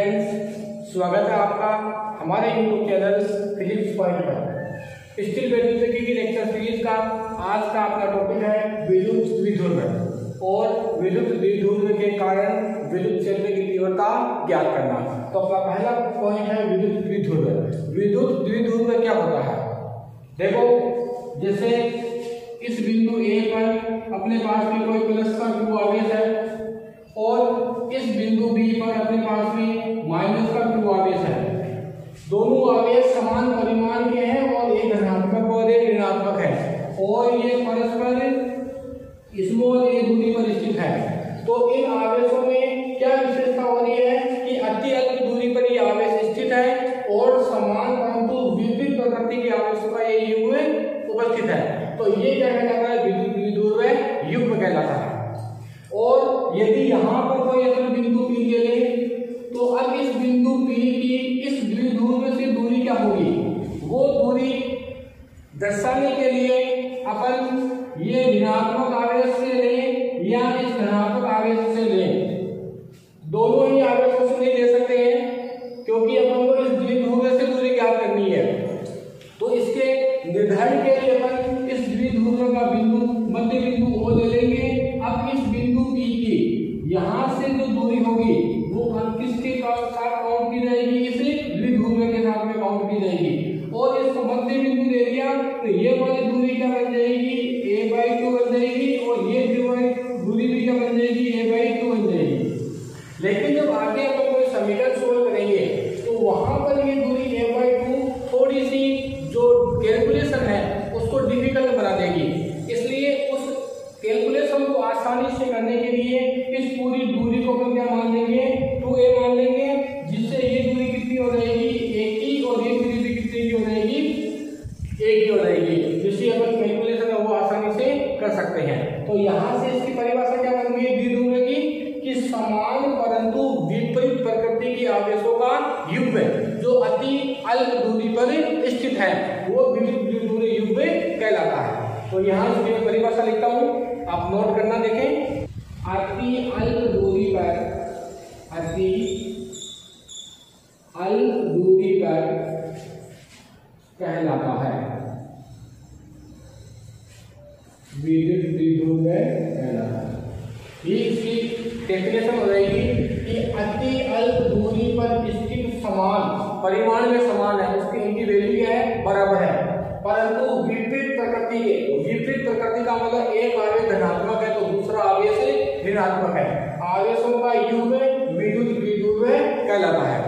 Friends, स्वागत है आपका हमारे YouTube चैनल फिजिक्स पॉइंट पर। स्टील वेल्डिंग की लेक्चर सीरीज का आज का अपना टॉपिक है विद्युत द्विध्रुव और विद्युत द्विध्रुव के कारण विद्युत क्षेत्र की तीव्रता ज्ञात करना। तो अपना पहला पॉइंट है विद्युत द्विध्रुव। विद्युत द्विध्रुव क्या होता है? देखो, जैसे इस बिंदु ए पर अपने पास में कोई प्लस का q आवेश है और इस बिंदु बी पर अपने पास में माइनस का q आवेश है। दोनों आवेश समान परिमाण के हैं और एक धनात्मक और एक ऋणात्मक है और ये परस्पर स्मॉल a दूरी पर स्थित है। तो इन आवेशों में क्या विशेषता हो रही है कि अति अल्प दूरी पर ये आवेश स्थित है और समान परंतु विपरीत प्रकृति के आवेशों का ये युग्म उपस्थित है। तो ये क्या कहलाता है? विद्युत द्विध्रुव युग्म कहलाता है। और यदि यहाँ पर कोई अगर बिंदु P ले ले तो अब इस बिंदु P की इस द्विध्रुव से दूरी क्या होगी? वो दूरी दर्शाने के लिए अपन ये ऋणात्मक आवेश से लें या इस धनात्मक आवेश से लें, दोनों ही आवेशों से नहीं ले सकते हैं क्योंकि अपन को इस द्विध्रुव से दूरी ज्ञात करनी है। तो इसके निर्धारण के लिए अपन इस द्विध्रुव का बिंदु मध्य बिंदु O ले लेंगे। अब इस बिंदु P की यहाँ से जो दूरी होगी वो किसके साथ काउंट की जाएगी? इस द्विध्रुव के साथ में काउंट की जाएगी। और इसको मध्य बिंदु ले लिया तो ये वाली दूरी क्या बन जाएगी? a/2 बन जाएगी और ये दूरी भी क्या बन जाएगी? a/2 बन जाएगी। लेकिन जब आगे अपन कोई समीकरण सोल्व करेंगे तो वहां पर ये दूरी a/2 थोड़ी सी जो कैलकुलेशन है उसको डिफिकल्ट बना देगी। इसलिए उस कैलकुलेशन को आसानी से करने के लिए इस पूरी दूरी को अपन क्या मान लेंगे? 2a मान लेंगे, जिससे ये दूरी कितनी हो जाएगी? a की, और ये दूरी भी कितनी की हो जाएगी? a की हो जाएगी, जिससे अपन कैलकुलेशन है वो आसानी से कर सकते हैं। तो यहाँ से इसकी परिभाषा क्या बन गई द्विध्रुव की? कि समान परंतु विपरीत प्रकृति के आवेशों का युग्म जो अति अल्प दूरी पर स्थित है वो विद्युत द्विध्रुव युग्म कहलाता है। तो यहाँ इसकी परिभाषा लिखता हूँ, आप नोट करना। देखें, अति अल्प दूरी पर कहलाता है विद्युत द्विध्रुव कहलाता है। ये इसकी डेफिनेशन हो जाएगी कि अति अल्प दूरी पर स्थित समान परिमाण में समान है, उसकी इनकी वैल्यू क्या है? बराबर है, परंतु विपरीत प्रकृति का मतलब एक आवेश धनात्मक है तो दूसरा आवेश ऋणात्मक है। आवेशों का युग्म विद्युत द्विध्रुव कहलाता है।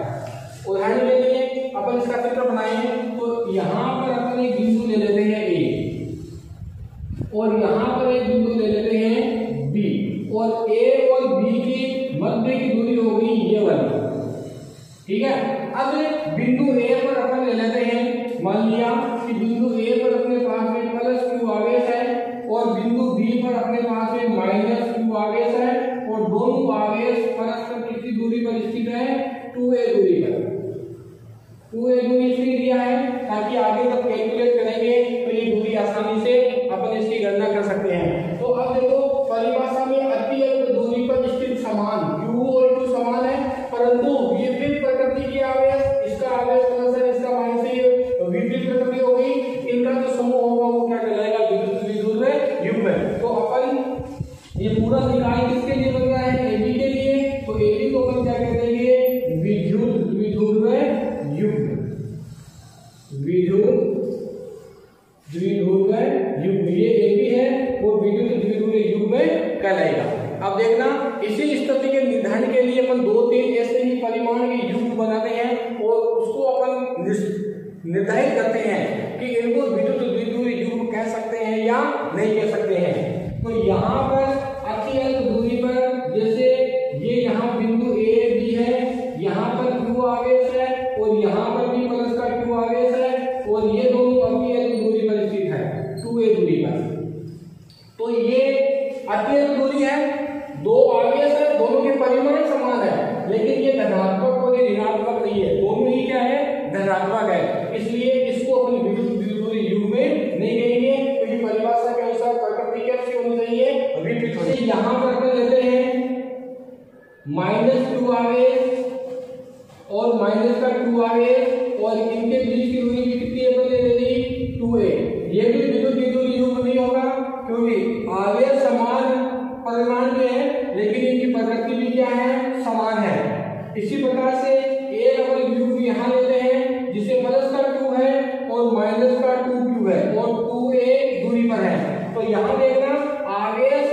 उदाहरण के लिए अपन इसका चित्र बनाएंगे तो यहाँ पर अपन एक बिंदु ले लेते हैं A और यहाँ पर एक बिंदु ले लेते हैं B और A और B की मध्य की दूरी होगी ये वाली, ठीक है। अब बिंदु A पर अपन ले लेते हैं, मान लिया कि बिंदु A पर अपने पास में प्लस q आवेश है और बिंदु B पर अपने पास में माइनस q आवेश है और दोनों आवेश परस्पर कितनी दूरी पर स्थित है? 2a दूरी पर। 2a दूरी इसलिए दिया है ताकि आगे जब कैलकुलेट करेंगे तो ये दूरी आसानी से अपन इसकी गणना कर सकते हैं। तो अब देखो, परिभाषा में अति अल्प दूरी पर स्थित समान q और q समान है, परंतु विपरीत प्रकृति के आवेश, इसका आवेश प्लस है, इसका माइनस है, विपरीत प्रकृति होगी, इनका जो समूह होगा वो क्या कहलाएगा? विद्युत द्विध्रुव युग्म। तो अपन ये पूरा निकाय किसके लिए बन रहा है? AB के लिए। तो AB को अपन क्या कह देंगे? विद्युत द्विध्रुव युग्म। विद्युत द्विध्रुव युग्म, ये AB है वो विद्युत द्विध्रुव युग्म कहलाएगा। अब देखना, इसी स्थिति के निर्धारण के लिए अपन 2-3 ऐसे ही परिमाण के युग्म बनाते हैं और उसको अपन निर्धारित करते हैं कि इनको विद्युत द्विध्रुव युग्म कह सकते हैं या नहीं कह सकते हैं। तो यहाँ पर अति अल्प दूरी पर, जैसे ये यहाँ बिंदु A B है, यहाँ पर q आवेश है और यहाँ पर भी प्लस का q आवेश है और ये दोनों अति अल्प दूरी पर स्थित है 2a दूरी पर। तो ये अति अल्प दूरी है, दो आवेश है, दोनों के परिमाण समान है, लेकिन ये धनात्मक और ऋणात्मक नहीं है, दोनों ही क्या है? धनात्मक है। इसलिए इसको अपन विद्युत द्विध्रुव युग्म में नहीं कहेंगे क्योंकि परिभाषा के अनुसार प्रकृति कैसी होनी चाहिए? विपरीत होनी। यहाँ पर अपन लेते हैं माइनस q आवेश माइनस का 2 आवेश और इनके बीच की दूरी भी कितनी अपन ने ले ली 2a। ये भी विद्युत द्विध्रुवी युग्म नहीं होगा क्योंकि आवेश समान परिमाण में है लेकिन इनकी प्रकृति भी क्या है, समान है। इसी प्रकार से एक अपन युग्म यहाँ लेते हैं जिसे प्लस का 2 है और माइनस का 2q है और 2a दूरी पर है। तो यहाँ देखना आवेश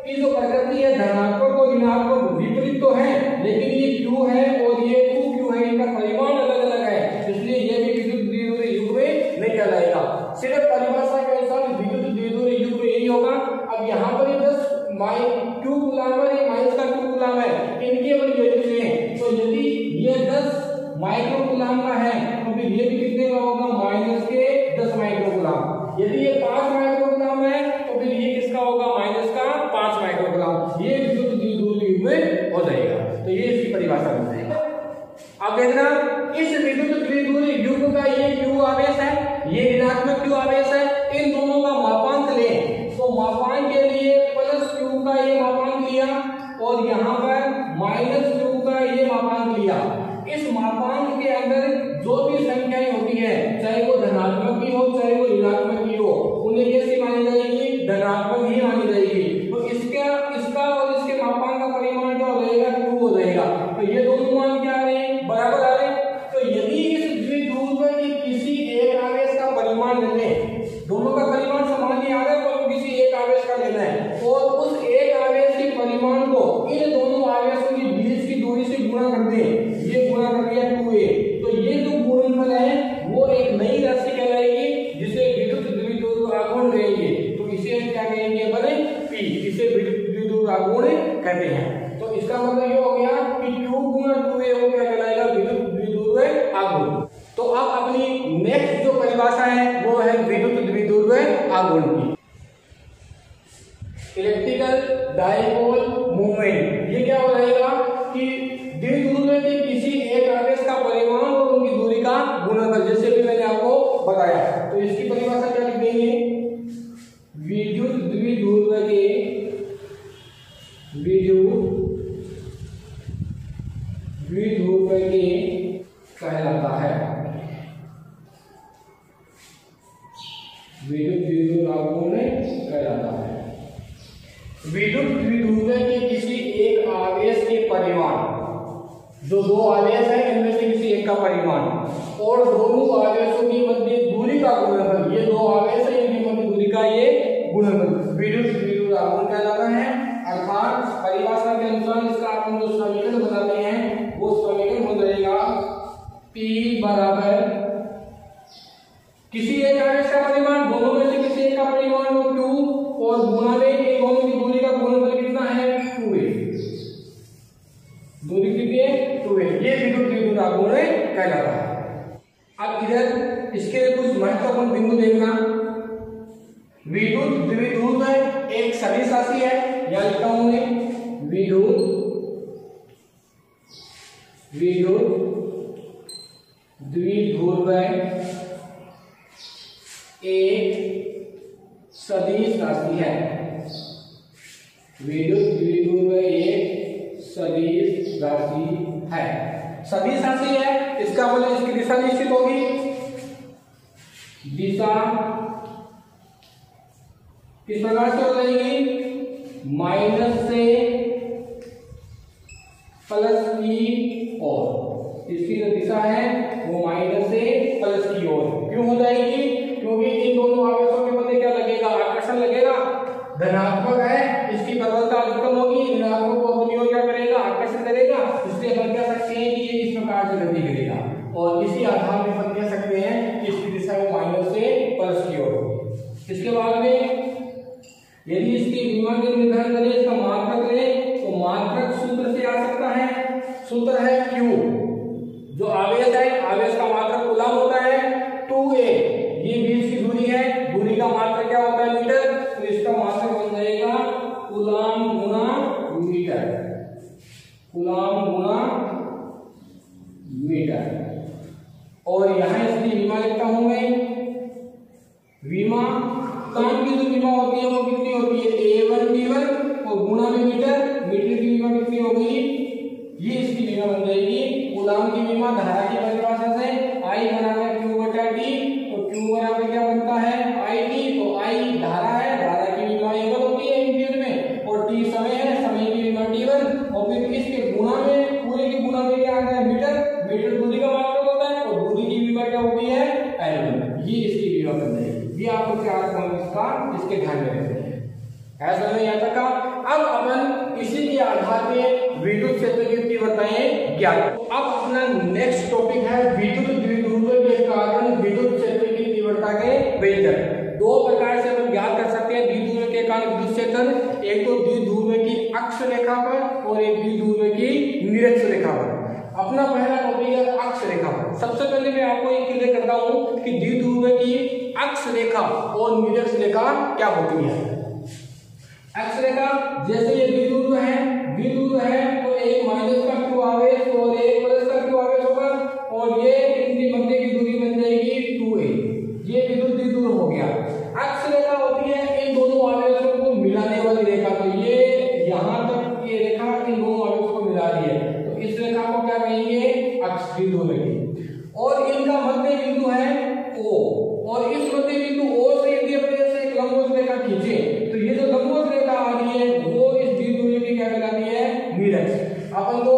की जो प्रकृति है धनात्मक और ऋणात्मक विपरीत तो है लेकिन ये q है और ये 2q है, इनका परिमाण अलग अलग है, इसलिए ये भी विद्युत द्विध्रुवी युग्म नहीं कहलाएगा। सिर्फ परिभाषा के अनुसार विद्युत द्विध्रुवी युग्म यही होगा। अब यहाँ पर q कूलम है, माइनस का 2 कूलम है, इनकी अपन वैल्यू लें तो यदि ये 10 माइक्रो कूलम का है तो फिर ये भी कितने का होगा, माइनस के 10 माइक्रो कूलम। यदि ये 5 माइक्रो कूलम है तो फिर ये किसका होगा, माइनस का 5 माइक्रो कूलम। ये विद्युत द्विध्रुवी युग्म हो जाएगा। तो ये इसकी परिभाषा बन जाएगी। अब देखना इस विद्युत द्विध्रुवी युग्म का ये q आवेश है, ये ऋणात्मक q आवेश है, इन दोनों का मापांक लें तो मापांक के लिए प्लस q का ये मापांक लिया और यहाँ पर माइनस q का ये मापांक लिया। इस मापांक के अंदर जो भी संख्याएं होती है चाहे वो धनात्मक की हो चाहे वो ऋणात्मक की हो, उन्हें कैसी मानी जाएगी, धनात्मक ही मानी जाएगी। तो इसका और इसके मापांक का परिमाण क्या हो जाएगा, q हो जाएगा। तो ये दोनों मान क्या आ रहे हैं, बराबर आ रहे हैं। तो यदि इस द्विध्रुव की किसी एक आवेश का परिमाण ले लें, दोनों का परिमाण समान ही आ रहा है तो किसी एक आवेश का लेना है और उस एक आवेश के परिमाण को इन दोनों आवेशों के बीच की दूरी से गुणा कर दें, ये गुणा कर दिया 2a। तो ये जो गुणनफल है वो एक नई राशि कहलाएगी जिसे विद्युत द्विध्रुव आघूर्ण कहेंगे। तो इसे क्या कहेंगे, बने p, इसे विद्युत द्विध्रुव आघूर्ण कहते हैं। तो इसका मतलब ये हो गया कि q गुणा 2a वो क्या कहलाएगा, विद्युत द्विध्रुव आघूर्ण। तो अब अपनी नेक्स्ट जो परिभाषा है वो है विद्युत द्विध्रुव आघूर्ण की। इलेक्ट्रिकल डाइपोल मूवमेंट, ये क्या हो जाएगा कि द्विध्रुव के किसी एक आवेश का परिमाण और उनकी दूरी का गुणनफल, जैसे भी मैंने आपको बताया। तो इसकी परिभाषा क्या लिख देंगे, विद्युत द्विध्रुव के कहलाता है, विद्युत द्विध्रुव आघूर्ण कहलाता है। विद्युत द्विध्रुव के किसी एक आवेश के परिमाण, जो दो आवेश है इनमें से किसी एक का परिमाण और दोनों आवेशों की मध्य दूरी का गुणनफल, ये दो आवेश है इनकी मध्य दूरी का ये गुणनफल विद्युत द्विध्रुव आघूर्ण कहलाता है। अर्थात परिभाषा के अनुसार इसका अपन जो समीकरण बनाते हैं वो समीकरण हो जाएगा P बराबर किसी एक आवेश का परिमाण, दोनों में से किसी एक का परिमाण हो q और गुणा में इन दोनों की दूरी का गुणनफल कितना है 2a। दूरी कितनी है 2a। ये विद्युत द्विध्रुव आघूर्ण कहलाता है। अब इधर इसके कुछ महत्वपूर्ण बिंदु देखना। विद्युत द्विध्रुव एक सदिश राशि है, या लिखा हूं मैं विद्युत द्विध्रुव एक सदिश राशि है। विद्युत द्विध्रुव एक सदिश राशि है। सदिश राशि है इसका मतलब इसकी दिशा निश्चित होगी। दिशा किस प्रकार से हो जाएगी, माइनस से प्लस की ओर। इसकी जो दिशा है वो माइनस से प्लस की ओर क्यों हो जाएगी, क्योंकि इन दोनों आवेशों के मध्य क्या लगेगा, आकर्षण लगेगा। धनात्मक है इसकी प्रबलता अधिकतम होगी, ऋणात्मक को अपनी ओर क्या करेगा, आकर्षण करेगा। इसलिए अपन कह सकते हैं कि ये इस प्रकार से गति करेगा और इसी आधार में अपन कह सकते हैं कि इसकी दिशा वो माइनस से प्लस की ओर होगी। इसके बाद में यदि इसकी विभव के निर्धारण करें, इसका मात्रक लें तो मात्रक सूत्र से आ सकता है। सूत्र है Q, जो आवेश है आवेश का मात्रक कूलम होता है 2a। ये बीच की दूरी है, दूरी का मात्रक क्या होता है मीटर, तो इसका मात्रक बन जाएगा कूलम गुना मीटर, कूलम गुना मीटर। और यहां इसकी विमा लिखता हूं मैं, विमा काम की जो विमा होती है वो कितनी होती है A1 और गुणा में मीटर, मीटर की विमा कितनी होगी, ये इसकी विमा बन जाएगी। कूलम की विमा धारा मीटर दूरी का मात्रक होता है और दूरी की विभा क्या होती है L1, ये इसकी विभा बन जाएगी। ये आपको 4 पॉइंट इसका इसके ध्यान में रखने हैं। ऐसा नहीं आता का। अब अपन इसी के आधार पे विद्युत क्षेत्र की तीव्रताएं ज्ञात। अब अपना नेक्स्ट टॉपिक है विद्युत द्विध्रुव के कारण विद्युत क्षेत्र की तीव्रता के व्यंजक। दो प्रकार से अपन ज्ञात कर सकते हैं द्विध्रुव के कारण विद्युत क्षेत्र, एक तो द्विध्रुव की अक्ष रेखा पर और एक द्विध्रुव की निरक्ष रेखा पर। अपना पहला टॉपिक है अक्ष रेखा पर। सबसे पहले मैं आपको ये क्लियर करता हूं कि द्विध्रुव की अक्ष रेखा और निरक्ष रेखा क्या होती है। अक्ष रेखा जैसे ये द्विध्रुव है तो एक माइनस का q आवेश और एक प्लस का q आवेश होगा और ये इनकी मध्य की दूरी बन जाएगी 2a। ये विद्युत द्विध्रुव हो गया। अक्ष रेखा होती है इन दोनों आवेशों को मिलाने वाली रेखा। तो ये यहां तक ये रेखा इन दोनों आवेशों को मिला रही है, तो इस रेखा को क्या कहेंगे अक्ष द्विध्रुव की। और इनका मध्य बिंदु है O और इस मध्य बिंदु O से यदि अपने से एक लंबवत रेखा खींचे तो ये जो लंबवत रेखा आ रही है वो इस द्विध्रुव की क्या कहलाती है निरक्ष। अपन को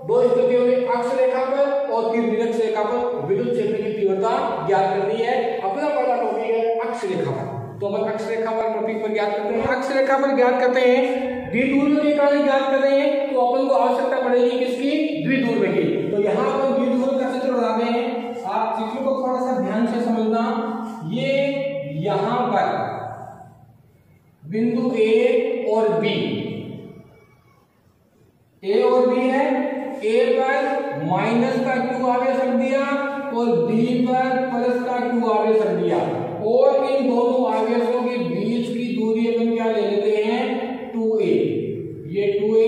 दो स्थितियों में अक्ष रेखा पर और फिर निरक्ष रेखा पर विद्युत क्षेत्र की तीव्रता ज्ञात करनी है। अपना पहला टॉपिक है अक्ष रेखा पर। तो अपन अक्ष रेखा पर टॉपिक पर ज्ञात करते हैं। अक्ष रेखा पर ज्ञात करते हैं द्विध्रुव के कारण ज्ञात कर रहे हैं तो अपन को आवश्यकता पड़ेगी किसकी द्विध्रुव की। तो यहाँ अपन द्विध्रुव का चित्र बनाते हैं। आप चित्र को थोड़ा सा ध्यान से समझना। ये यहाँ पर बिंदु A और B है। A पर माइनस का q आवेश रख दिया और B पर प्लस का q आवेश रख दिया और इन दोनों आवेशों के बीच की दूरी अपन क्या ले लेते हैं 2a। ये 2a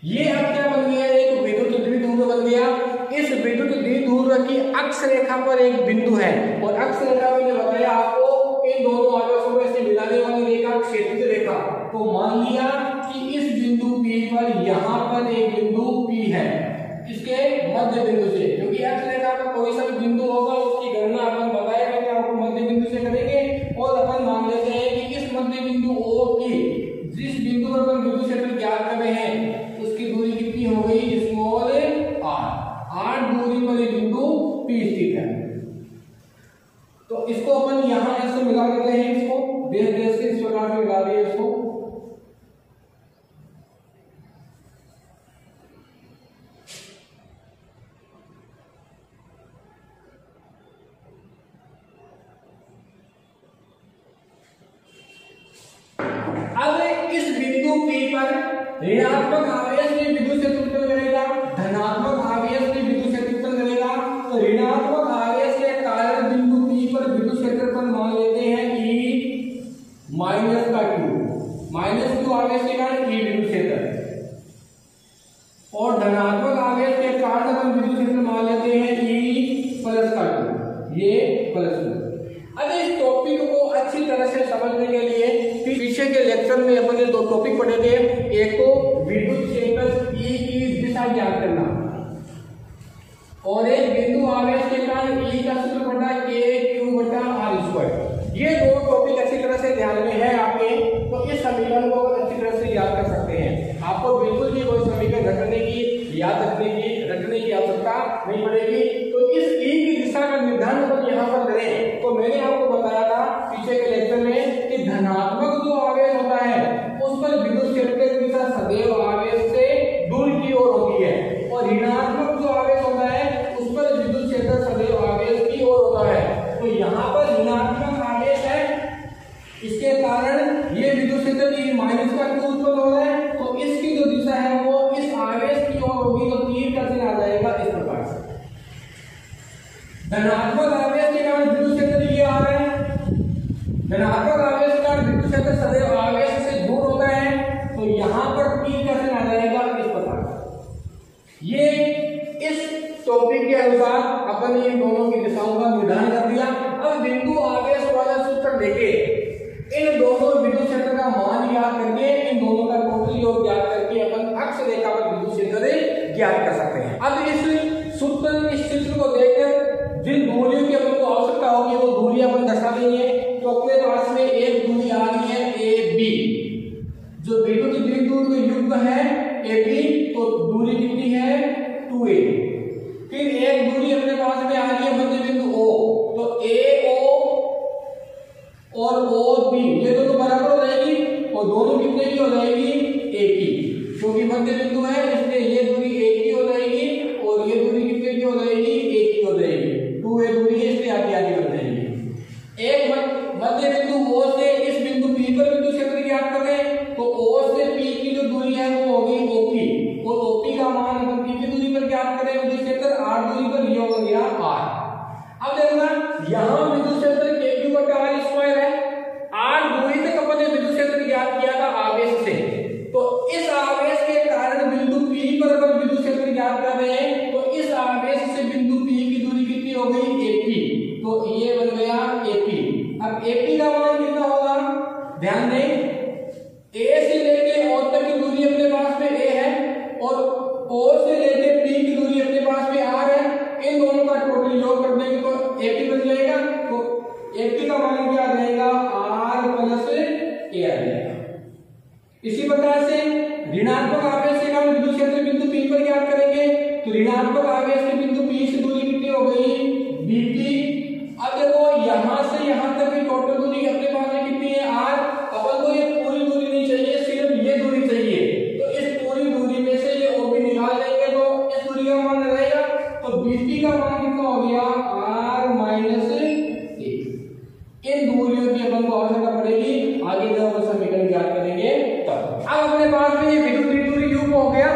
ये अब क्या बन गया एक विद्युत द्विध्रुव बन गया। इस विद्युत द्विध्रुव की अक्ष रेखा पर एक बिंदु है और अक्ष रेखा मैंने बताया आपको इन दोनों आवेशों में से मिलाने वाली रेखा क्षैतिज रेखा। तो मान लिया कि इस बिंदु P पर यहाँ पर एक बिंदु P है इसके मध्य बिंदु से, क्योंकि अक्ष रेखा पर कोई सा भी बिंदु होगा उसकी गणना अपन बताएगा कि आपको मध्य बिंदु से करेंगे। और अपन मान लेते हैं कि इस मध्य बिंदु O की जिस बिंदु पर अपन विद्युत क्षेत्र ज्ञात कर रहे हैं उसकी दूरी कितनी हो गई स्मॉल r दूरी पर बिंदु P स्थित है। तो इसको अपन यहाँ ऐसे मिला देते हैं, इसको देश देश के इस प्रकार से मिला दिए इसको। अब इस बिंदु P पर ऋणात्मक आवेश में विद्युत क्षेत्र उत्पन्न करेगा, धनात्मक आवेश में विद्युत क्षेत्र उत्पन्न करेगा। तो ऋणात्मक आवेश के कारण बिंदु P पर विद्युत क्षेत्रफल मान लेते हैं E माइनस का Q। माइनस Q आवेश के कारण E विद्युत क्षेत्र और धनात्मक आवेश के कारण अपन विद्युत क्षेत्र मान लेते हैं E प्लस का Q। ये प्लस Q। अब इस टॉपिक को अच्छी तरह से समझने के लिए पीछे के लेक्चर में अपन ने दो टॉपिक पढ़े थे। एक तो विद्युत क्षेत्र E की दिशा ज्ञात करना और एक बिंदु आवेश के कारण E का सूत्र बटा k/q/r²। ये दो टॉपिक अच्छी तरह से ध्यान में है आपके, तो इस समीकरण को अच्छी तरह से याद कर सकते हैं। आपको बिल्कुल भी कोई समीकरण रखने की आवश्यकता नहीं पड़ेगी। तो इस E की दिशा का निर्धारण अपन यहाँ पर करें तो मैंने आपको बताया था पीछे के लेक्चर में कि धनात्मक जो आवेश होता है उस पर विद्युत क्षेत्र की दिशा सदैव आवेश से दूर की ओर होती है और ऋणात्मक जो आवेश होता है उस पर विद्युत क्षेत्र सदैव आवेश की ओर होता है। तो यहाँ पर ऋणात्मक आवेश है, इसके कारण ये विद्युत क्षेत्र की माइनस का Q उत्पन्न हो रहा है। तो इसकी जो दिशा है वो इस आवेश की ओर होगी, तो तीर का चिन्ह आ जाएगा इस प्रकार से। धनात्मक आवेश के कारण विद्युत क्षेत्र ये आ रहा है, धनात्मक आवेश के कारण विद्युत क्षेत्र सदैव आवेश से दूर होता है। तो यहाँ पर तीर का चिन्ह आ जाएगा इस प्रकार। ये इस टॉपिक के अनुसार अपन इन दोनों की दिशाओं का निर्धारण कर दिया। अब बिंदु आवेश वाला सूत्र लेके इन दोनों विद्युत क्षेत्र का मान याद करके इन दोनों का टोटल योग ज्ञात करके अपन अक्ष रेखा पर विद्युत क्षेत्र ज्ञात कर सकते हैं। अब इस सूत्र इस चित्र को देखकर जिन दूरियों की अपन को आवश्यकता होगी वो दूरी अपन दर्शा देंगे। तो अपने पास में एक दूरी आ रही है AB, जो विद्युत द्विध्रुव युग्म है AB। तो दूरी कितनी है 2a। 2a। फिर एक दूरी अपने पास में आ रही है मध्य बिंदु O, तो AO और OB ये दोनों बराबर हो जाएगी और दोनों कितने की हो जाएगी, एक की, क्योंकि मध्य बिंदु है इसलिए ये दूरी एक की हो जाएगी और ये दूरी कितने की हो जाएगी, एक की हो जाएगी। 2a दूरी है इसलिए आधी आधी बन जाएगी। एक मध्य बिंदु O से इस बिंदु P पर बिंदु क्षेत्र ज्ञात करें, तो O से P की जो दूरी है वो होगी OP और OP का मान अपन P की दूरी पर ज्ञात करें बिंदु क्षेत्र R दूरी पर, ये हो गया R। अब देखना यहाँ बिंदु क्षेत्र KQ/R² है, R दूरी तक अपन ने बिंदु क्षेत्र ज्ञात किया था आवेश से, तो इस आवेश के कारण बिंदु P पर अपन बिंदु क्षेत्र ज्ञात कर रहे हैं, तो इस आवेश से बिंदु P की दूरी कितनी हो गई, AP, तो ये बन गया AP। अब AP का मान कितना होगा, ध्यान दें A से लेके O तक की दूरी अपने पास में A है और O से लेके P की दूरी अपने पास में R है, इन दोनों का टोटल योग कर देंगे तो AP बन जाएगा। तो AP का मान क्या आ जाएगा, R प्लस A आ जाएगा। इसी प्रकार से ऋणात्मक आवेश के कारण विद्युत क्षेत्र बिंदु P पर ज्ञात करेंगे, तो ऋणात्मक आवेश के बिंदु P से दूरी कितनी हो गई, BP। अब देखो यहां से यहां तक की टोटल दूरी अपने पास में कितनी है, R। अपन को ये पूरी दूरी नहीं चाहिए, सिर्फ ये दूरी चाहिए, तो इस पूरी दूरी में से ये OB निकाल देंगे तो इस दूरी का मान रहेगा, तो BP का मान कितना हो गया, R माइनस A। इन दूरियों की अपन को आवश्यकता पड़ेगी आगे जब हम समीकरण ज्ञात करेंगे तब। अब अपने पास में ये विद्युत द्विध्रुवी युग्म हो गया,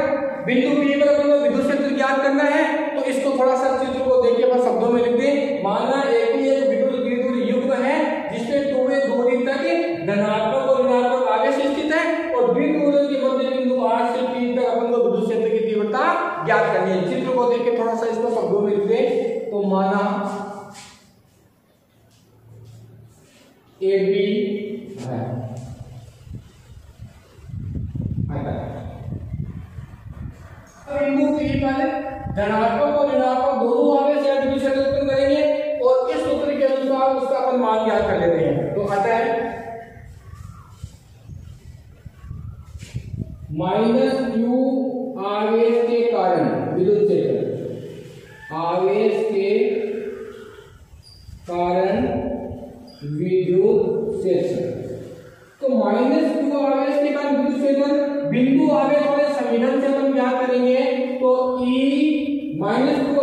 बिंदु P पर अपन को विद्युत क्षेत्र ज्ञात करना है, तो इसको थोड़ा सा चित्र को देखिए अपन शब्दों में लिख दें। मानना एक विद्युत द्विध्रुवी युग्म है जिसमें 2a दूरी तक धनात्मक और ऋणात्मक आवेश स्थित है और द्विध्रुवों के मध्य बिंदु R से P तक अपन को विद्युत क्षेत्र की तीव्रता ज्ञात करनी है। चित्र को देख के थोड़ा सा इसको शब्दों में लिख दें, तो माना AB है, बिंदु P पर धनात्मक और ऋणात्मक दोनों आवेश या विद्युत क्षेत्र उत्पन्न करेंगे और इस सूत्र के अनुसार उसका अपन मान ज्ञात कर लेते हैं। तो आता है -Q आवेश के कारण विद्युत क्षेत्र, आवेश के कारण विद्युत क्षेत्र, तो -Q आवेश के कारण विद्युत क्षेत्र बिंदु आवेश वाले समीकरण से हम क्या करेंगे, तो E -Q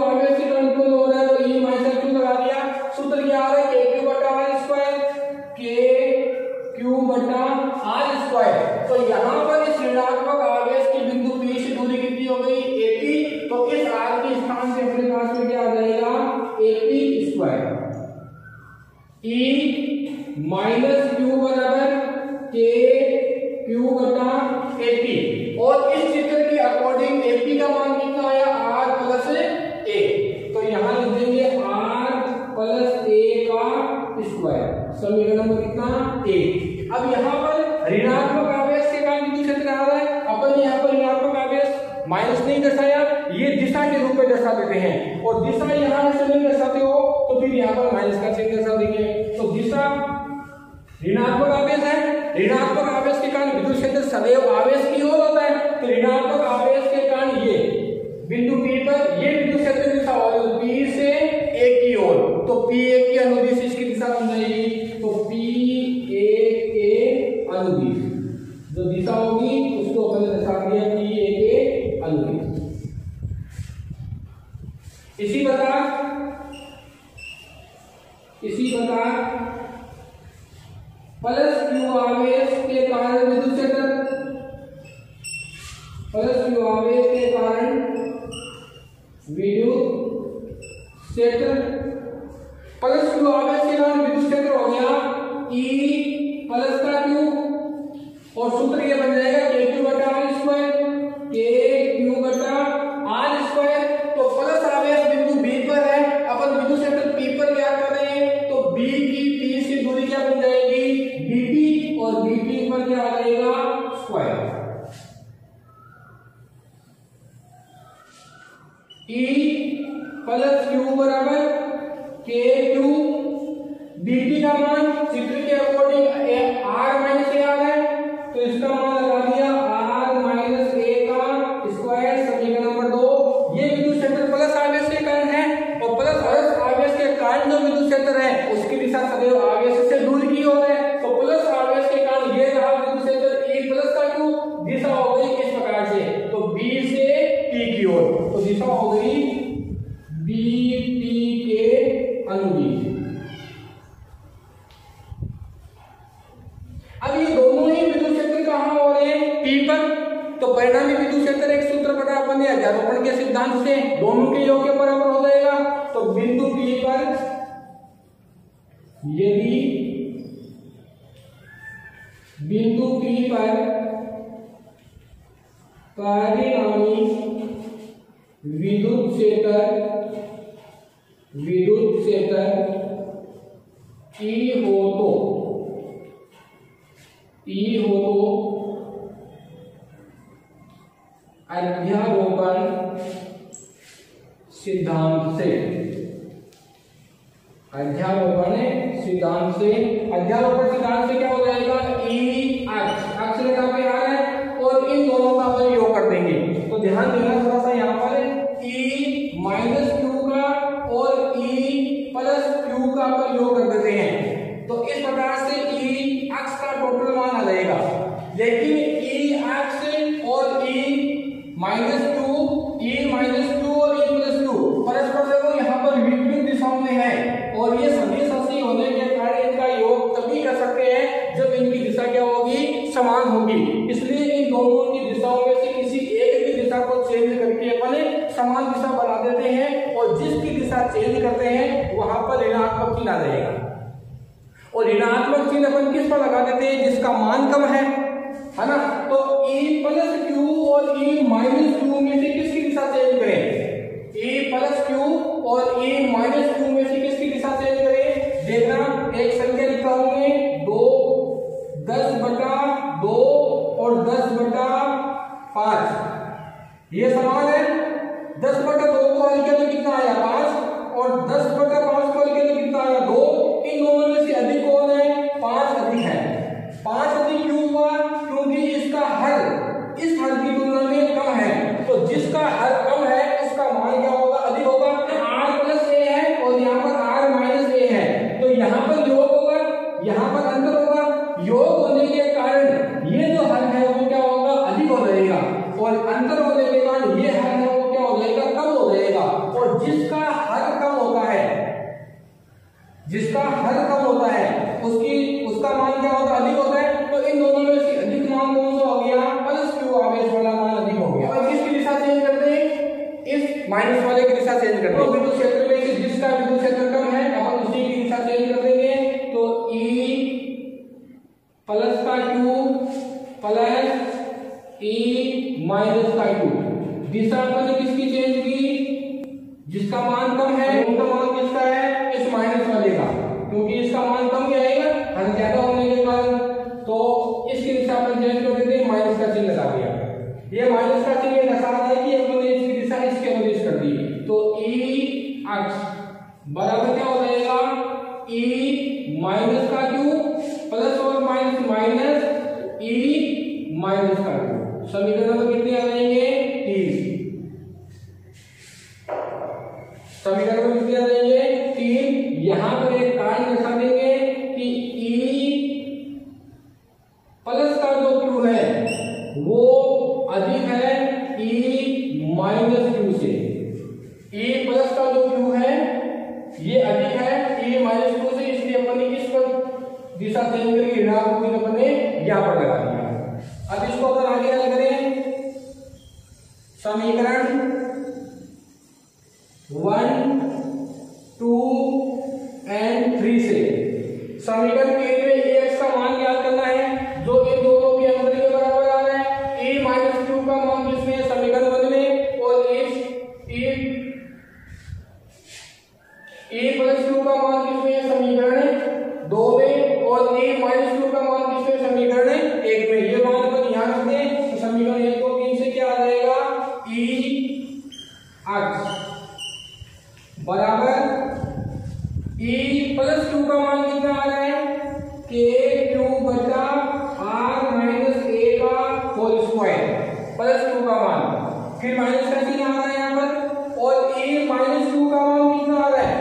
आवेश के कारण उत्पन्न हो रहा है तो E माइनस Q लगा दिया। सूत्र क्या आ रहा है, KQ/R², तो यहाँ पर इस ऋणात्मक आवेश के बिंदु P से दूरी कितनी हो गई, AP, तो इस R के स्थान से अपने पास में क्या आ जाएगा, AP²। E माइनस Q बराबर KQ/AP और इस चित्र के अकॉर्डिंग AP का मान कितना आया, R प्लस A, तो यहां लिख देंगे R प्लस A का स्क्वायर, समीकरण नंबर कितना, 1। अब यहाँ पर ऋणात्मक आवेश के कारण विद्युत क्षेत्र आ रहा है, अपन यहाँ पर ऋणात्मक आवेश माइनस नहीं दर्शाया, ये दिशा के रूप में दर्शा देते हैं और दिशा यहाँ से नहीं दर्शाते हो तो फिर यहाँ पर माइनस का चिन्ह दर्शा देंगे। तो दिशा ऋणात्मक आवेश है, ऋणात्मक आवेश के कारण विद्युत क्षेत्र सदैव आवेश की ओर होता है, तो ऋणात्मक आवेश के कारण ये बिंदु P पर ये विद्युत क्षेत्र दिशा और P से A की ओर, तो P1 की अनुदिश इसकी दिशा बन जाएगी, तो P1 के अनुदिश जो दिशा होगी उसको अपन दर्शा दिया P1 के अनुदिश। इसी प्रकार प्लस Q आवेश के कारण विद्युत क्षेत्र, प्लस Q आवेश के कारण विद्युत क्षेत्र, प्लस Q आवेश के कारण विद्युत क्षेत्र हो गया E प्लस का Q और सूत्र ये बन जाएगा KQ/R², KQ/R²। तो प्लस आवेश बिंदु B पर है, अपन विद्युत क्षेत्र P पर क्या कर रहे हैं, तो B की P से दूरी क्या बन जाएगी, BP और BP पर क्या आ जाएगा, स्क्वायर। E प्लस Q बराबर KQ, BP का मान चित्र के अकॉर्डिंग R माइनस A आ रहा है, तो इसका मान लगा दिया R माइनस A का स्क्वायर, समीकरण नंबर 2। ये विद्युत कारण जो विद्युत क्षेत्र है उसकी दिशा सदैव आवेश से दूर की ओर है, तो प्लस आवेश के कारण ये रहा विद्युत क्षेत्र E प्लस का Q, दिशा हो गई इस प्रकार से, तो B से T की ओर, तो दिशा हो गई B T के अनुदिश। अब ये दोनों ही विद्युत क्षेत्र कहां हो रहे हैं? P पर, तो परिणामी विद्युत क्षेत्र एक सूत्र बटा अपन अध्यारोपण के सिद्धांत से दोनों के योग के बराबर हो जाएगा। तो बिंदु P पर यदि बिंदु P पर परिणामी विद्युत क्षेत्र E हो तो अध्यारोपण सिद्धांत से क्या हो जाएगा? E अक्ष रेखा पे आ रहा है और इन दोनों का अपन योग कर देंगे। तो ध्यान देना थोड़ा सा यहाँ पर E माइनस क्यू का और E प्लस क्यू का अपन योग कर देते हैं, तो इस प्रकार से E अक्ष का टोटल मान आ जाएगा। लेकिन E अक्ष और E माइनस क्यू और E प्लस क्यू परस्पर देखो यहाँ पर विपरीत दिशाओं में है, और ये सदिश राशि होने के कारण इनका योग तभी कर सकते हैं जब इनकी दिशा क्या होगी? समान होगी। इसलिए इन दोनों की दिशाओं में से किसी एक की दिशा को चेंज करके अपन समान दिशा बना देते हैं, और जिसकी दिशा चेंज करते हैं वहां पर ऋणात्मक चिन्ह आ जाएगा। और ऋणात्मक चिन्ह अपन किस पर लगा देते हैं? जिसका मान कम है ना। तो E प्लस क्यू और E माइनस क्यू में से किसकी दिशा चेंज करें? E प्लस क्यू और E माइनस क्यू में से किसकी दिशा चेंज करें? देखना, एक संख्या लिखा हूं मैं 2, 10/2 और 10/5, ये समान है। 10/2 को हल किया तो कितना आया? 5, और 10/5 को हल किया तो कितना आया? 2। इन दोनों में से अधिक कौन है? 5 अधिक है। 5 अधिक क्यों हुआ? क्योंकि इसका हल इस हल की तुलना में कम है, तो जिसका हल कम है उसका मान क्या होगा? अधिक होगा। R प्लस A है और यहाँ पर R माइनस A है, तो यहाँ पर योग होगा, यहाँ पर अंतर होगा। योग होने के कारण ये जो हल है वो क्या होगा? अधिक हो जाएगा, और अंतर होने के कारण ये हल है वो क्या हो जाएगा? कम हो जाएगा। और जिसका हल कम होता है उसका मान क्या होता है? अधिक होता है। तो इन दोनों में से अधिक मान कौन सा हो गया? प्लस क्यू आवेश वाला मान अधिक हो गया। और किसकी दिशा चेंज करते हैं? इस माइनस वाले की दिशा चेंज करते हैं। तो विद्युत क्षेत्र में से जिसका विद्युत क्षेत्र कम है अपन उसी की दिशा चेंज कर देंगे। तो E प्लस का Q प्लस E माइनस का Q, दिशा अपन ने किसकी चेंज की? जिसका मान कम है उनका मान किसका है? इस माइनस वाले का, क्योंकि इसका मान कम क्या आएगा? हल ज्यादा होने के कारण, तो इसकी दिशा अपन चेंज कर देते हैं, माइनस का चिन्ह लगा दिया। ये माइनस का चिन्ह दर्शाता है कि अपन ने इसकी दिशा इसके अनुदिश कर दी। तो E अक्ष बराबर क्या हो जाएगा? E माइनस का Q प्लस और माइनस E माइनस का Q। समीकरण में कितने आ जाएंगे? 3। समीकरण में कितने आ जाएंगे? 3। यहां पर एक कारण दिखा देंगे कि E प्लस का जो Q है वो अधिक है E माइनस Q से। E प्लस का जो Q है ये अधिक है E माइनस Q से, इसलिए अपन ने किस पर दिशा चेंज करके ऋणात्मक अपन ने यहाँ पर लगा दिया। अब इसको अगर आगे हल करें, समीकरण 1, 2 और 3 से समीकरण 1 में Ax का मान ज्ञात करना है जो इन दोनों के अंतर के बराबर आ रहा है। E माइनस Q का मान किसमें? समीकरण 1 में, और E प्लस Q का मान किसमें? समीकरण 2 में, और E माइनस Q का मान किसमें? समीकरण 1 में। ये मान अपन यहाँ रख दें तो समीकरण 1 को 3 से क्या आ जाएगा? E अक्ष बराबर E प्लस Q का मान कितना आ रहा है? KQ बटा R माइनस A का होल स्क्वायर प्लस Q का मान, फिर माइनस का चिन्ह आ रहा है यहाँ पर, और E माइनस Q का मान कितना आ रहा है?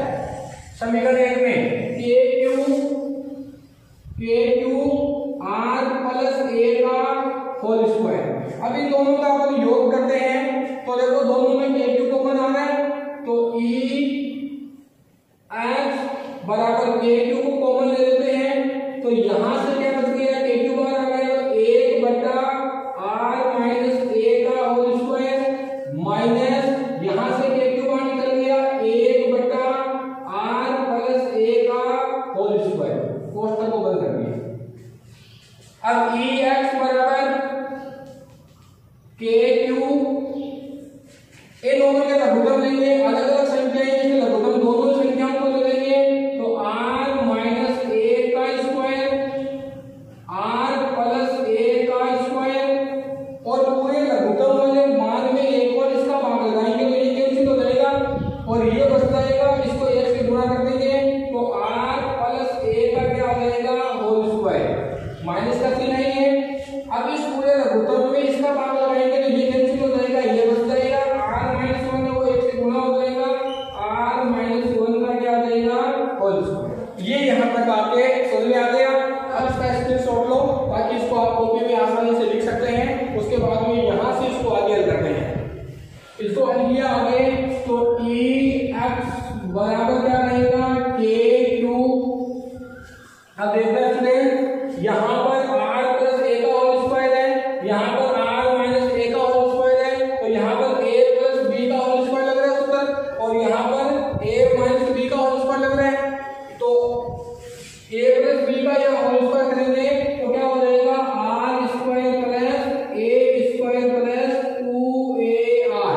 समीकरण 1 में KQ R प्लस A का होल स्क्वायर। अब इन दोनों का अपन योग करते हैं तो देखो दोनों में KQ कॉमन आ रहा है तो EX बराबर KQ को कॉमन ले लेते हैं तो यहां से क्या बच गया, KQ बाहर आ गया तो 1 बटा R माइनस A का होल स्क्वायर माइनस यहां से KQ बाहर निकल गया 1 बटा R प्लस A का होल स्क्वायर, कोष्टक को बंद कर दिया। अब EX बराबर KQ, इन दोनों के लघुगम लेंगे, अलग अलग संख्या है इसके लघुगम दोनों संख्याओं को ले लेंगे तो R माइनस A का स्क्वायर R प्लस A का स्क्वायर और पूरे लघुगम वाले मान में एक और इसका भाग लगाएंगे तो ये कैंसिल हो जाएगा और ये बच जाएगा, इसको 1 से गुणा कर देंगे तो R प्लस A का क्या हो जाएगा होल स्क्वायर, माइनस का चिन्ह है ये। अब इस पूरे लघुगम में इसका भाग लगाएंगे तो ये कैंसिल हो जाएगा, ये बच जाएगा R माइनस 1 वो 1 से गुणा हो जाएगा R माइनस 1 का क्या आ जाएगा होल स्क्वायर। ये यहाँ तक आके समझ में आ गया। अब इसका स्क्रीनशॉट लो ताकि इसको आप कॉपी में आसानी से लिख सकते हैं, उसके बाद में यहाँ से इसको आगे हल करते हैं। इसको हल किया आगे तो EX बराबर क्या रहेगा KQ। अब देखते हैं स्टूडेंट यहाँ पर R प्लस A का होल स्क्वायर है, यहाँ पर R माइनस A का होल स्क्वायर है तो यहाँ पर A प्लस B का होल स्क्वायर लग रहा है सूत्र और यहाँ पर A माइनस B का होल स्क्वायर लग रहा है तो A प्लस B का यह होल स्क्वायर करेंगे तो क्या हो जाएगा R square plus A square plus 2AR।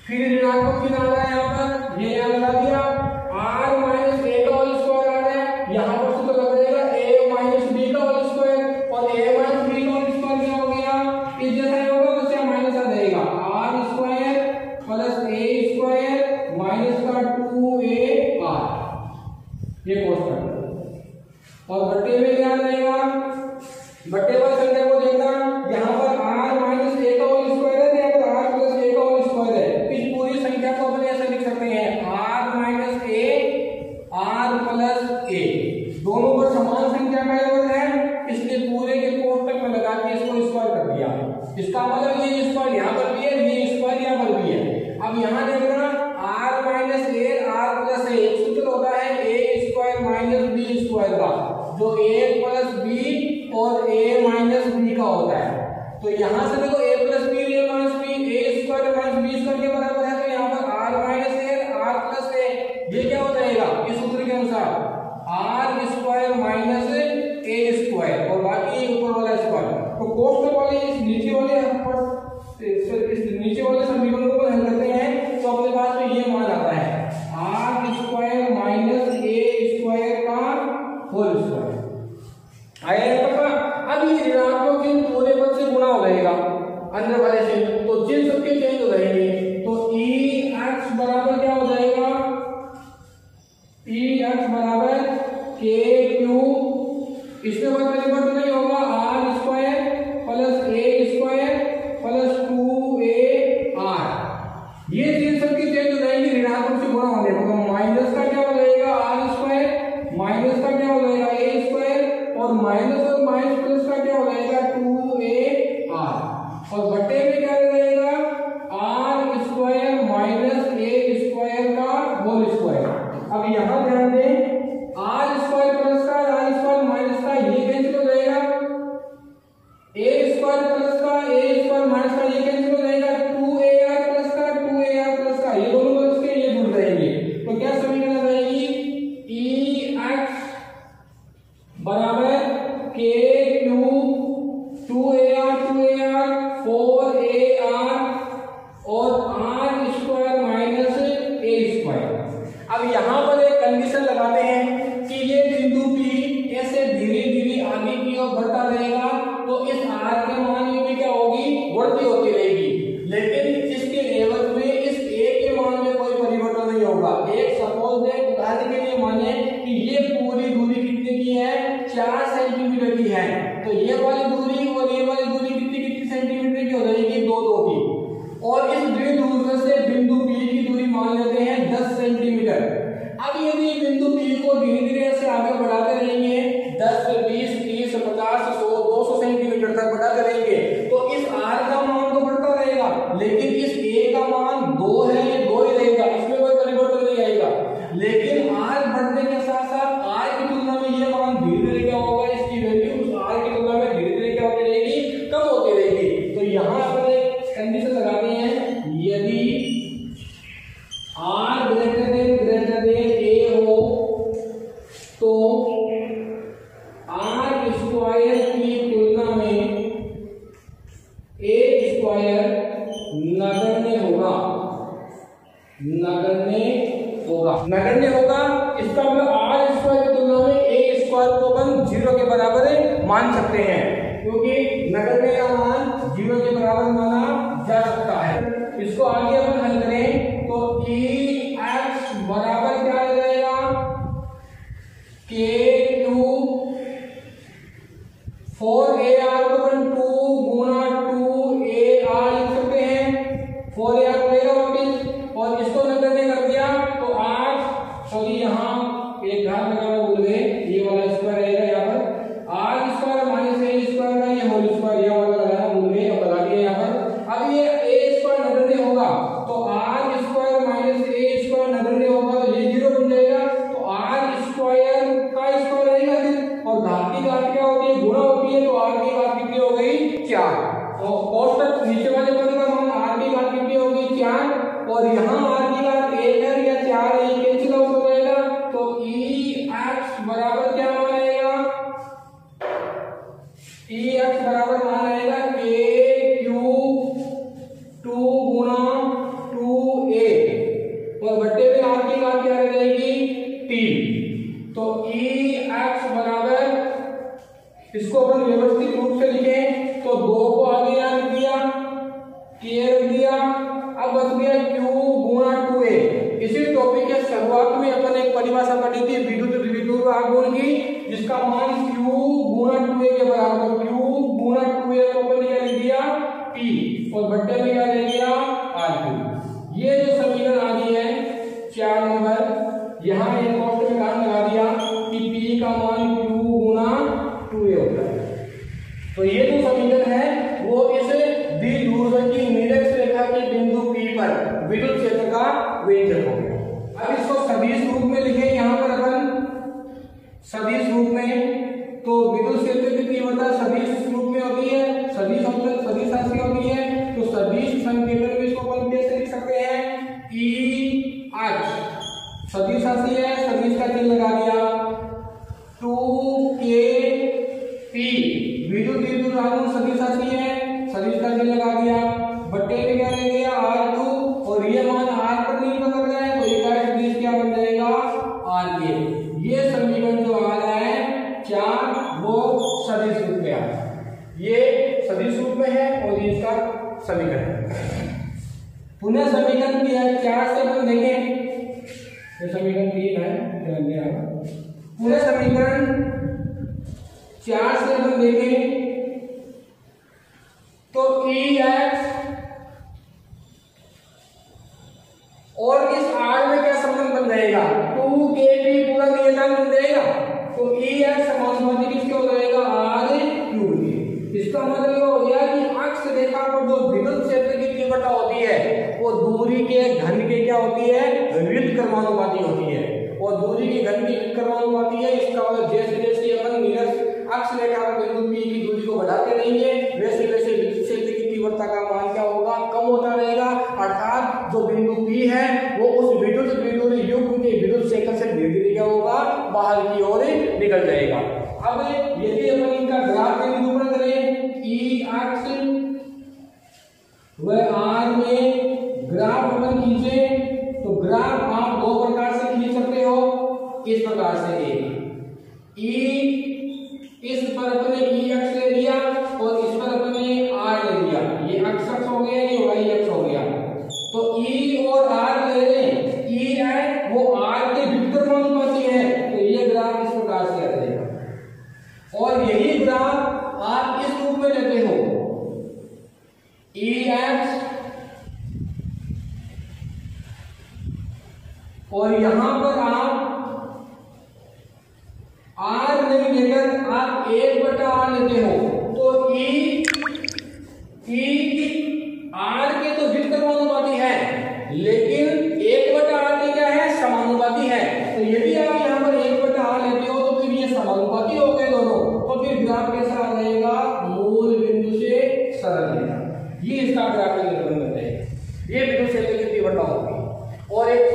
फिर ऋणात्मक चिन्ह आ रहा है यहाँ पर, ये यहाँ लगा दिया R माइनस A का होल स्क्वायर आ रहा है, यहाँ पर सूत्र लग जाएगा A माइनस B का होल स्क्वायर और A माइनस B का होल स्क्वायर क्या हो गया, इस जैसा ही होगा तो क्या माइनस आ जाएगा R square plus A square minus का 2AR, ये कोष्टक और बट्टे में क्या आ जाएगा, बट्टे पर संख्या को देखना यहाँ पर R माइनस A का होल स्क्वायर है, यहाँ पर R प्लस A का होल स्क्वायर है। इस पूरी संख्या को अपन ऐसे लिख सकते हैं R minus A R plus A, दोनों पर समान संख्या का योग है इसलिए पूरे के कोष्टक में लगा के इसको स्क्वायर कर दिया। इसका मतलब ये स्क्वायर यहाँ पर भी है, ये स्क्वायर यहाँ पर भी है। अब यहाँ देखना R minus A R plus A एक सूत्र होता है A square minus B square का जो A प्लस B और A माइनस B का होता है। तो यहाँ से देखो A plus B A minus B A square minus B square के बराबर है तो यहाँ पर R minus A R plus A ये क्या हो जाएगा इस सूत्र के अनुसार R square minus A square और बाकी ऊपर वाला स्क्वायर। तो कोष्टक वाले इस नीचे वाले समीकरण को हल करते हैं तो अपने पास में ये मान आता है R square minus A square का होल स्क्वायर आया पता। अब ये ऋणात्मक चिन्ह पूरे पद से गुणा हो जाएगा अंदर वाले से तो चिन्ह सबके चेंज हो जाएंगे तो EX बराबर क्या हो जाएगा EX बराबर KQ, इसमें कोई परिवर्तन नहीं होगा R square plus A square plus 2AR, ये चीज सबकी चेंज हो जाएगी ऋणात्मक से गुणा होने पर। तो माइनस का क्या हो जाएगा R स्क्वायर माइनस का क्या हो जाएगा A स्क्वायर और माइनस और माइनस प्लस का क्या हो जाएगा 2AR और बट्टे में क्या रहेगा R square minus A square का होल स्क्वायर। अब यहाँ ध्यान दें R स्क्वायर प्लस का R स्क्वायर माइनस का ये कैंसिल हो जाएगा, A स्क्वायर प्लस का A स्क्वायर माइनस का ये कैंसिल हो जाएगा, 2AR प्लस का 2AR प्लस का ये दोनों प्लस के ये जुड़ जाएंगे तो क्या समीकरण आ जाएगी EX बराबर KQ 2AR 4AR और R square minus A square. अब यहाँ पर एक कंडीशन लगाते हैं कि ये बिंदु P ऐसे धीरे धीरे आगे की ओर बढ़ता रहेगा तो इस R के मान में भी क्या होगी बढ़ती होती रहेगी, लेकिन इसके एवज में इस A के मान में कोई परिवर्तन नहीं होगा। एक सपोज दे उदाहरण के लिए माने कि ये पूरी दूरी कितने की है 4 सेंटीमीटर की है तो ये वाली दूरी और ये वाली दूरी कितनी सेंटीमीटर की हो जाएगी 2 की और इस द्विध्रुव से बिंदु P की दूरी मान लेते हैं 10 सेंटीमीटर। अब आर ग्रेटर देन ए हो तो आर स्क्वायर की तुलना में ए स्क्वायर नगण्य होगा। नगण्य होगा इसका मतलब आर स्क्वायर की तुलना में ए स्क्वायर को अपन 0 के बराबर मान सकते हैं, क्योंकि नगण्य का मान 0 के बराबर माना जा सकता है। इसको आगे अपन हल करें तो ई एक्स बराबर क्या आ जाएगा, के क्यू 4AR को अपन 2 गुना 2AR लिख सकते हैं। 4AR रहेगा वापिस, और इसको नगण्य कर दिया तो आर सॉरी यहाँ एक घात लगाना भूल गए, ये वाला स्क्वायर रहेगा यहाँ पर R square minus A square का ये होल स्क्वायर, ये वाला लगाना भूल गए, अब लगा दिया यहाँ पर। अब ये ए स्क्वायर नगण्य होगा तो R square minus A square नगण्य होगा तो ये 0 बन जाएगा। तो आर स्क्वायर का स्क्वायर रहेगा फिर, और घात की घात क्या होती है, गुणा होती है, तो आर की घात कितनी हो गई 4, और कोष्टक नीचे वाले पद का मान आर की घात कितनी हो गई 4, और यहाँ आर की घात 1 है या 4 है, ये कैंसिल आउट हो जाएगा। तो ई एक्स बराबर क्या मान आएगा, ई एक्स बराबर मान आएगा के क्यू 2 गुना 2a, और बट्टे में आर की घात क्या रह जाएगी 3। तो ई एक्स बराबर, इसको अपन व्यवस्थित रूप से लिखें तो 2 को आगे यहाँ लिख दिया, के रख दिया, अब बच गया q गुणा 2a। इसी टॉपिक के शुरुआत में अपन एक परिभाषा पढ़ी थी विद्युत द्विध्रुव आघूर्ण की, जिसका मान q गुणा 2a के बराबर, तो q गुणा 2a को अपन क्या लिख दिया p, और बट्टे में क्या ले गया r3। ये जो समीकरण आ गई है 4 नंबर, यहाँ एक कोष्टक में काम लगा दिया कि p का मान q गुणा 2a होता है। तो ये जो समीकरण है वो इस द्विध्रुव की निरक्ष रेखा के बिंदु P पर विद्युत क्षेत्र का व्यंजक हो गया। अब इसको सदिश रूप में लिखें, यहाँ पर अपन सदिश रूप में, तो विद्युत क्षेत्र की तीव्रता सदिश रूप में होती है, सदिश राशि होती है, तो सदिश संकेतन में इसको अपन कैसे लिख सकते हैं, ई एक्स सदिश राशि है, सदिश का चिन्ह लगा दिया, 2kp विद्युत द्विध्रुव आघूर्ण सदिश राशि है, सदिश का चिन्ह लगा दिया, बट्टे में क्या रह गया r2, और ये मान r पर निर्भर कर रहा है तो इकाई सदिश क्या बन जाएगा rk। ये समीकरण जो आ रहा है 4 वो सदिश रूप में आ रहा है, ये सदिश रूप में है और ये इसका समीकरण है। पुनः समीकरण दिया 4 से अपन देखें, ये समीकरण 3 है, पुनः समीकरण 4 से अपन देखें तो ई एक्स और इस आर में क्या संबंध बन जाएगा, 2kp पूरा नियतांक बन जाएगा, तो ई एक्स समानुपाती किसके हो जाएगा आर क्यूब के। इसका मतलब हो गया कि अक्ष रेखा पर जो विद्युत क्षेत्र की तीव्रता होती है वो दूरी के घन के क्या होती है, व्युत्क्रमानुपाती होती है, और दूरी के घन की व्युत्क्रमानुपाती है। इसका मतलब जैसे जैसे अपन निरक्ष अक्ष रेखा पर बिंदु P की दूरी को बढ़ाते रहेंगे वैसे वैसे विद्युत क्षेत्र की तीव्रता का मान क्या होगा, कम होता रहेगा, अर्थात जो बिंदु P है वो उस विद्युत द्विध्रुव युग्म के विद्युत क्षेत्र से धीरे धीरे क्या होगा, बाहर की ओर निकल जाएगा। अब यदि अपन इनका ग्राफ में निरूपण करें, ई एक्स व आर में ग्राफ अपन खींचे तो ग्राफ आप दो प्रकार से खींच सकते हो, इस प्रकार से एक इस पर अपने ई अक्ष ले लिया और इस पर अपने आर ले लिया, ये अक्ष हो गया, ये वाई अक्ष हो गया, तो ई और आर ले लें, ई है वो आर के व्युत्क्रमानुपाती है, तो ये ग्राफ इस प्रकार से आ जाएगा। और यही ग्राफ आप इस रूप में लेते हो, ई एक्स और यहां पर आप आर नहीं लेकर आप 1/r लेते हो, तो ई आर के तो व्युत्क्रमानुपाती है लेकिन 1/r के क्या है, समानुपाती है। तो यदि आप यहाँ पर 1/r लेते हो तो फिर ये समानुपाती हो गए दोनों, तो फिर ग्राफ कैसा आ जाएगा, मूल बिंदु से सरल रेखा, ये इसका ग्राफ निरूपण करते हैं। ये विद्युत क्षेत्र की तीव्रता होगी। और एक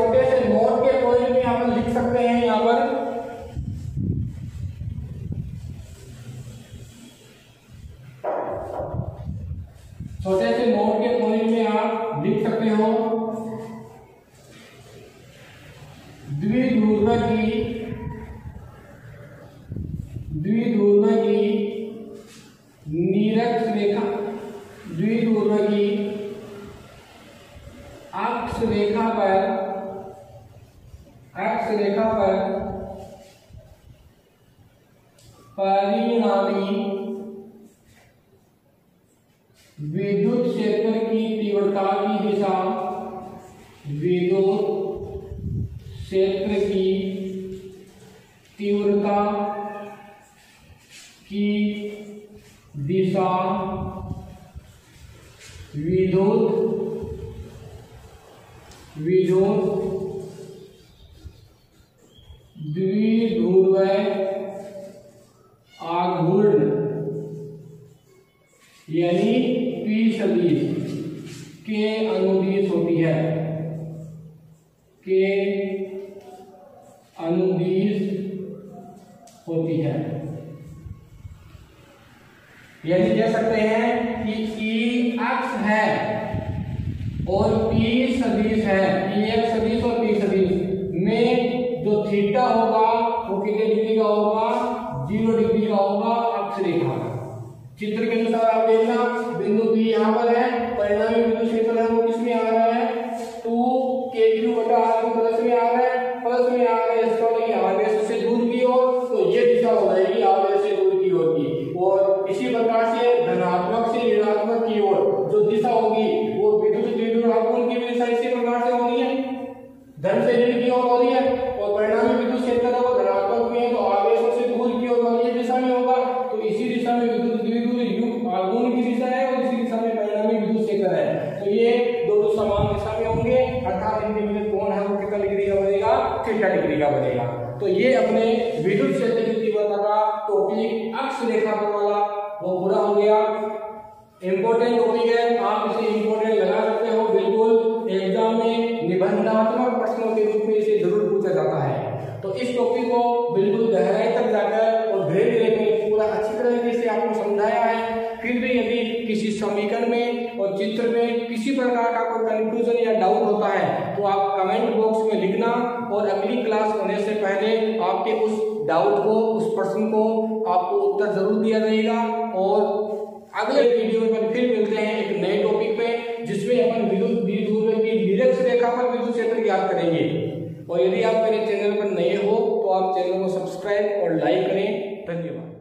पर परिणामी विद्युत क्षेत्र की तीव्रता की दिशा, विद्युत क्षेत्र की तीव्रता की दिशा विद्युत द्विध्रुव आघूर्ण यानी P सदिश के अनुदिश होती है, के अनुदिश होती है। यानी कह सकते हैं कि E अक्ष है और P सदिश है, P सदिश और P सदिश में जो थीटा होगा वो कितने डिग्री का होगा, 0 डिग्री का होगा अक्ष रेखा का। चित्र के अनुसार आप देखना, बिंदु P यहाँ पर है, परिणामी विद्युत क्षेत्र है वो किसमें आ रहा है, 2kq/r प्लस में आ रहा है, प्लस में आ रहा है, इसका मतलब आवेश से दूर की ओर, तो ये दिशा हो जाएगी आवेश से दूर की ओर की। और इसी प्रकार से धनात्मक से ऋणात्मक की ओर जो दिशा होगी वो विद्युत द्विध्रुव आघूर्ण की दिशा इसी प्रकार से होनी है, धन से ऋण की ओर हो रही है। और परिणामी विद्युत क्षेत्र है वो धनात्मक में है तो आवेशों से दूर की ओर वाली दिशा में होगा, तो इसी दिशा में विद्युत द्विध्रुव युक्त आघूर्ण की दिशा है और इसी दिशा में परिणामी विद्युत क्षेत्र है। तो ये दोनों समान दिशा में होंगे, अर्थात इनके बीच कोण है वो कितना डिग्री का बनेगा, थीटा डिग्री का बनेगा। तो ये अपने विद्युत क्षेत्र की तीव्रता का टॉपिक अक्ष रेखा पर वाला वो पूरा हो गया। इंपॉर्टेंट टॉपिक है, आप इसे इंपॉर्टेंट लगा सकते हो, बिल्कुल एग्जाम में निबंधात्मक प्रश्नों के रूप में इसे जरूर पूछा जाता है। तो इस टॉपिक को बिल्कुल गहराई तक जाकर और धीरे धीरे पूरा अच्छी तरीके से आपको समझाया है। फिर भी यदि किसी समीकरण में और चित्र में किसी प्रकार का कोई कंफ्यूजन या डाउट होता है तो आप कमेंट बॉक्स में लिखना, और अगली क्लास होने से पहले आपके उस डाउट को, उस प्रश्न को आपको उत्तर जरूर दिया जाएगा। और अगले वीडियो में फिर मिलते हैं एक नए टॉपिक पे, जिसमें अपन विद्युत द्विध्रुव की निरक्ष रेखा पर विद्युत क्षेत्र ज्ञात करेंगे। और यदि आप मेरे चैनल पर नए हो तो आप चैनल को सब्सक्राइब और लाइक करें। धन्यवाद।